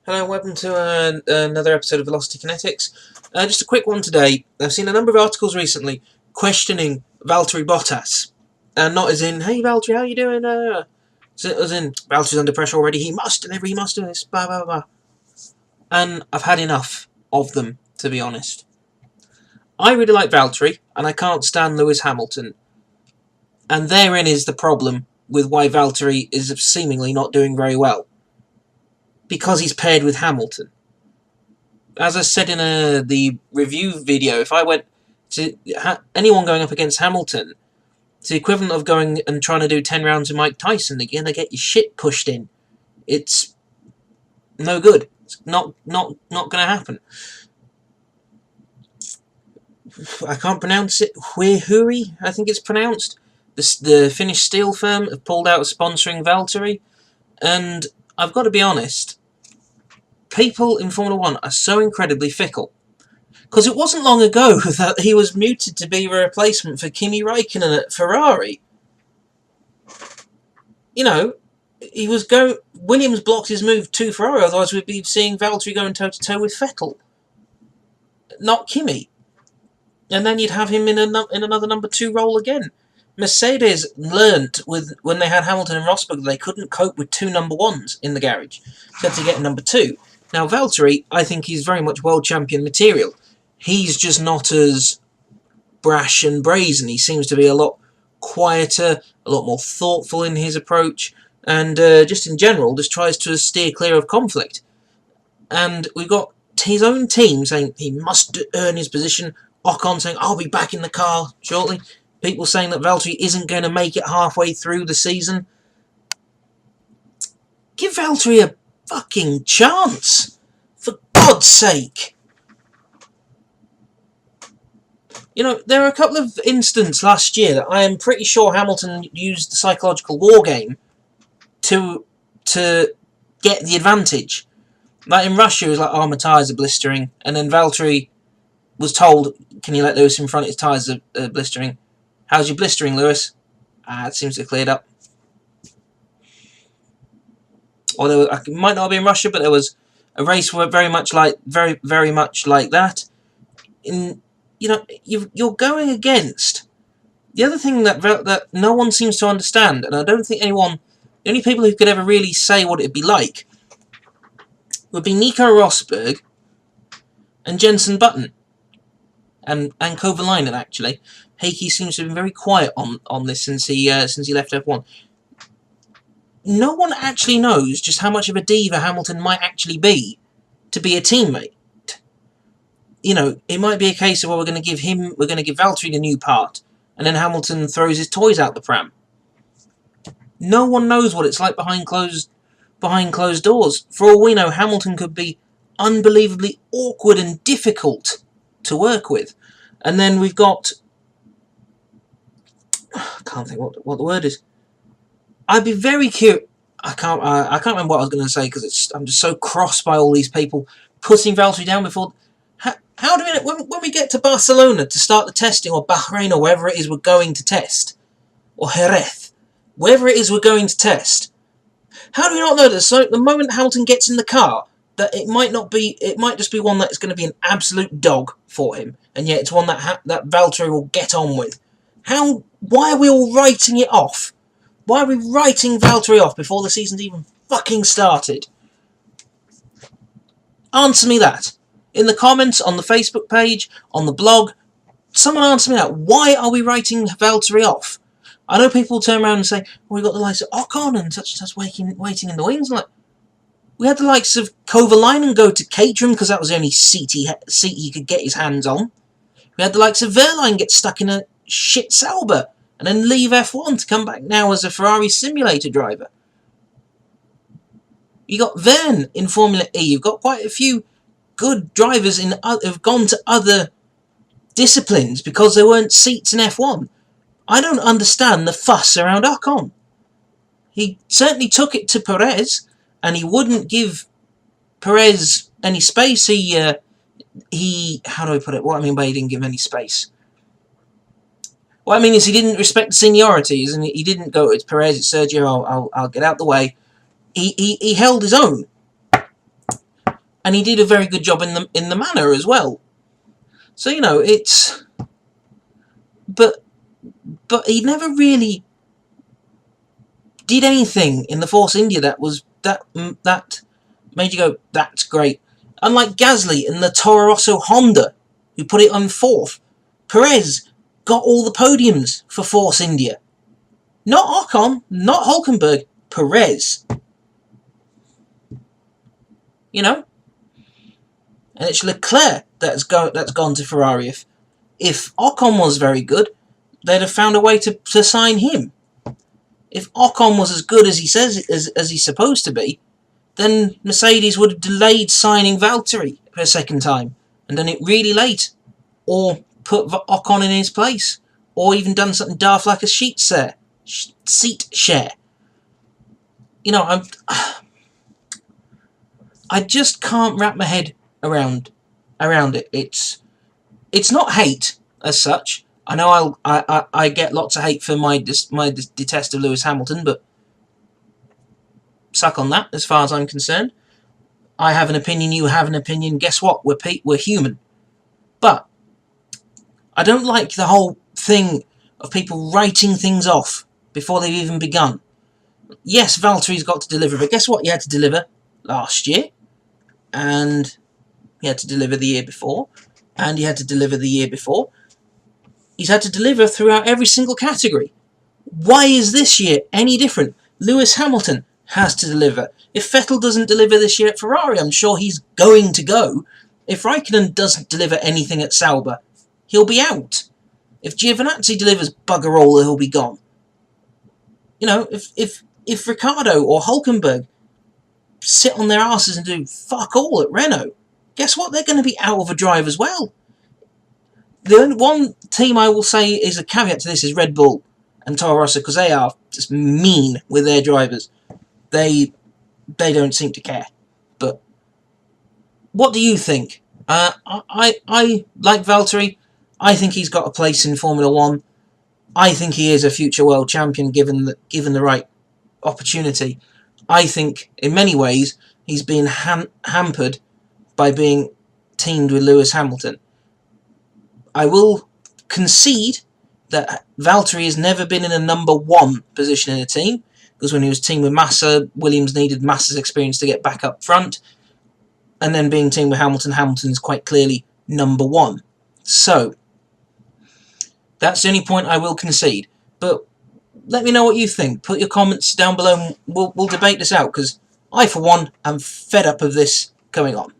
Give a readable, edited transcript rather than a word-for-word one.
Hello and welcome to another episode of Velocity Kinetics. Just a quick one today. I've seen a number of articles recently questioning Valtteri Bottas. And not as in, hey Valtteri, how you doing? As in, Valtteri's under pressure already, he must deliver, he must do this, blah blah blah. And I've had enough of them, to be honest. I really like Valtteri, and I can't stand Lewis Hamilton. And therein is the problem with why Valtteri is seemingly not doing very well. Because he's paired with Hamilton. As I said in the review video, if I went to anyone going up against Hamilton, it's the equivalent of going and trying to do 10 rounds with Mike Tyson. You're going to get your shit pushed in. It's no good. It's not going to happen. I can't pronounce it. Huihuri, I think it's pronounced. The Finnish steel firm have pulled out of sponsoring Valtteri, and I've got to be honest. People in Formula 1 are so incredibly fickle. Because it wasn't long ago that he was muted to be a replacement for Kimi Räikkönen at Ferrari. You know, Williams blocked his move to Ferrari, otherwise we'd be seeing Valtteri going toe-to-toe with Vettel. Not Kimi. And then you'd have him in another number 2 role again. Mercedes learnt when they had Hamilton and Rosberg that they couldn't cope with 2 number 1s in the garage. So they had to get a number 2. Now, Valtteri, I think he's very much world champion material. He's just not as brash and brazen. He seems to be a lot quieter, a lot more thoughtful in his approach, and just in general, just tries to steer clear of conflict. And we've got his own team saying he must earn his position. Ocon saying, I'll be back in the car shortly. People saying that Valtteri isn't going to make it halfway through the season. Give Valtteri a fucking chance, for God's sake. You know, there are a couple of instances last year that I am pretty sure Hamilton used the psychological war game to get the advantage. Like in Russia, it was like, oh, my tyres are blistering, and then Valtteri was told, can you let Lewis in front, his tyres are blistering. How's your blistering, Lewis? It seems to have cleared up. Or it might not be in Russia, but there was a race where very much like that. You're going against the other thing that no one seems to understand, and I don't think anyone. The only people who could ever really say what it'd be like would be Nico Rosberg and Jenson Button and Kovalainen. Actually, Heikki seems to have been very quiet on this since he left F1. No one actually knows just how much of a diva Hamilton might actually be to be a teammate. You know, it might be a case of, well, we're going to give Valtteri the new part, and then Hamilton throws his toys out the pram. No one knows what it's like behind closed doors. For all we know, Hamilton could be unbelievably awkward and difficult to work with. And then we've got, I can't think what the word is. I'd be very curious. I can't remember what I was going to say because I'm just so cross by all these people putting Valtteri down before. How do we when we get to Barcelona to start the testing, or Bahrain, or wherever it is we're going to test, or Jerez, wherever it is we're going to test? How do we not know this? So the moment Hamilton gets in the car, that it might just be one that's going to be an absolute dog for him, and yet it's one that Valtteri will get on with. Why are we all writing it off? Why are we writing Valtteri off before the season's even fucking started? Answer me that. In the comments, on the Facebook page, on the blog, someone answer me that. Why are we writing Valtteri off? I know people turn around and say, well, we've got the likes of Ocon and such waiting in the wings. Like, we had the likes of Kovalainen go to Caterham because that was the only seat he could get his hands on. We had the likes of Wehrlein get stuck in a shit Sauber and then leave F1 to come back now as a Ferrari simulator driver. You got Verne in Formula E. You've got quite a few good drivers have gone to other disciplines because there weren't seats in F1. I don't understand the fuss around Ocon. He certainly took it to Perez, and he wouldn't give Perez any space. How do I put it? What I mean by he didn't give any space. What I mean is he didn't respect seniorities, and he didn't go, it's Perez, it's Sergio, I'll get out the way. He held his own. and he did a very good job in the manner as well. So you know, it's but he never really did anything in the Force India that made you go, that's great. Unlike Gasly in the Toro Rosso Honda, who put it on 4th, Perez got all the podiums for Force India. Not Ocon, not Hulkenberg, Perez. You know? And it's Leclerc that's gone to Ferrari. If Ocon was very good, they'd have found a way to sign him. If Ocon was as good as he says as he's supposed to be, then Mercedes would have delayed signing Valtteri for a second time and done it really late, or put Ocon in his place, or even done something daft like a seat share. You know, I just can't wrap my head around it. It's not hate as such. I know I get lots of hate for my detest of Lewis Hamilton, but suck on that as far as I'm concerned. I have an opinion, you have an opinion. Guess what? We're human. But I don't like the whole thing of people writing things off before they've even begun. Yes, Valtteri's got to deliver, but guess what? He had to deliver last year, and he had to deliver the year before, and he had to deliver the year before. He's had to deliver throughout every single category. Why is this year any different? Lewis Hamilton has to deliver. If Vettel doesn't deliver this year at Ferrari, I'm sure he's going to go. If Raikkonen doesn't deliver anything at Sauber, he'll be out. If Giovinazzi delivers bugger all, he'll be gone. You know, if Ricciardo or Hulkenberg sit on their asses and do fuck all at Renault, guess what? They're going to be out of a drive as well. The only one team I will say is a caveat to this is Red Bull and Toro Rosso, because they are just mean with their drivers. They don't seem to care. But what do you think? I like Valtteri. I think he's got a place in Formula One. I think he is a future world champion given the right opportunity. I think in many ways he's been hampered by being teamed with Lewis Hamilton. I will concede that Valtteri has never been in a number 1 position in a team, because when he was teamed with Massa, Williams needed Massa's experience to get back up front, and then being teamed with Hamilton, Hamilton is quite clearly number 1. So, that's the only point I will concede. But let me know what you think. Put your comments down below and we'll debate this out, because I, for one, am fed up of this going on.